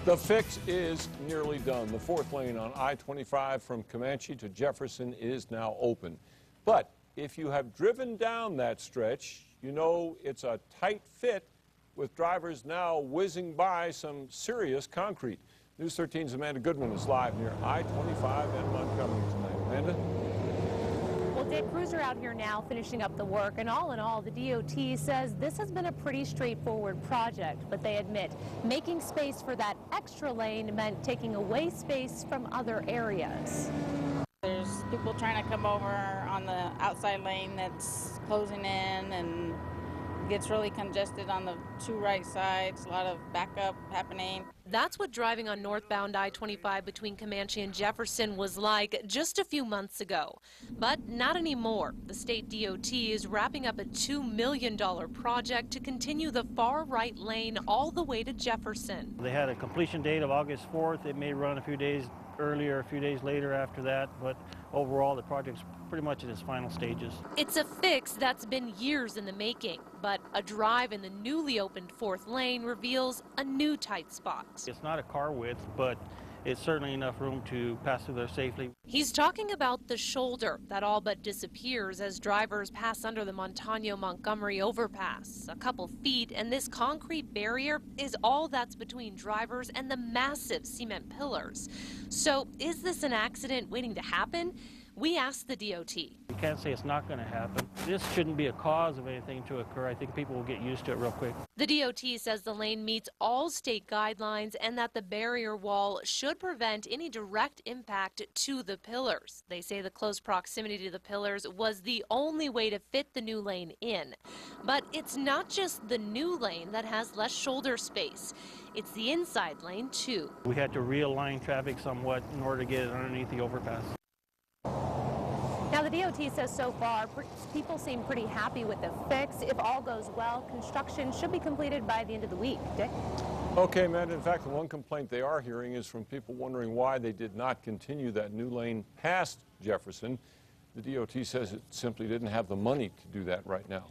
The fix is nearly done. The fourth lane on I-25 from Comanche to Jefferson is now open. But if you have driven down that stretch, you know it's a tight fit with drivers now whizzing by some serious concrete. News 13's Amanda Goodwin is live near I-25 in Montgomery tonight. Amanda? Well, Dick, crews are out here now finishing up the work, and all in all, the DOT says this has been a pretty straightforward project, but they admit making space for that extra lane meant taking away space from other areas. There's people trying to come over on the outside lane that's closing in, and gets really congested on the two right sides, a lot of backup happening. That's what driving on northbound I-25 between Comanche and Jefferson was like just a few months ago. But not anymore. The state DOT is wrapping up a $2 million project to continue the far right lane all the way to Jefferson. They had a completion date of August 4th. It may run a few days earlier, a few days later after that, but overall the project's pretty much in its final stages. It's a fix that's been years in the making, but a drive in the newly opened fourth lane reveals a new tight spot. It's not a car width, but it's certainly enough room to pass through there safely. He's talking about the shoulder that all but disappears as drivers pass under the Montano-Montgomery overpass. A couple feet, and this concrete barrier is all that's between drivers and the massive cement pillars. So is this an accident waiting to happen? We asked the DOT. You can't say it's not going to happen. This shouldn't be a cause of anything to occur. I think people will get used to it real quick. The DOT says the lane meets all state guidelines and that the barrier wall should prevent any direct impact to the pillars. They say the close proximity to the pillars was the only way to fit the new lane in. But it's not just the new lane that has less shoulder space. It's the inside lane, too. We had to realign traffic somewhat in order to get it underneath the overpass. Now, the DOT says so far, people seem pretty happy with the fix. If all goes well, construction should be completed by the end of the week. Dick? Okay, Matt. In fact, the one complaint they are hearing is from people wondering why they did not continue that new lane past Jefferson. The DOT says it simply didn't have the money to do that right now.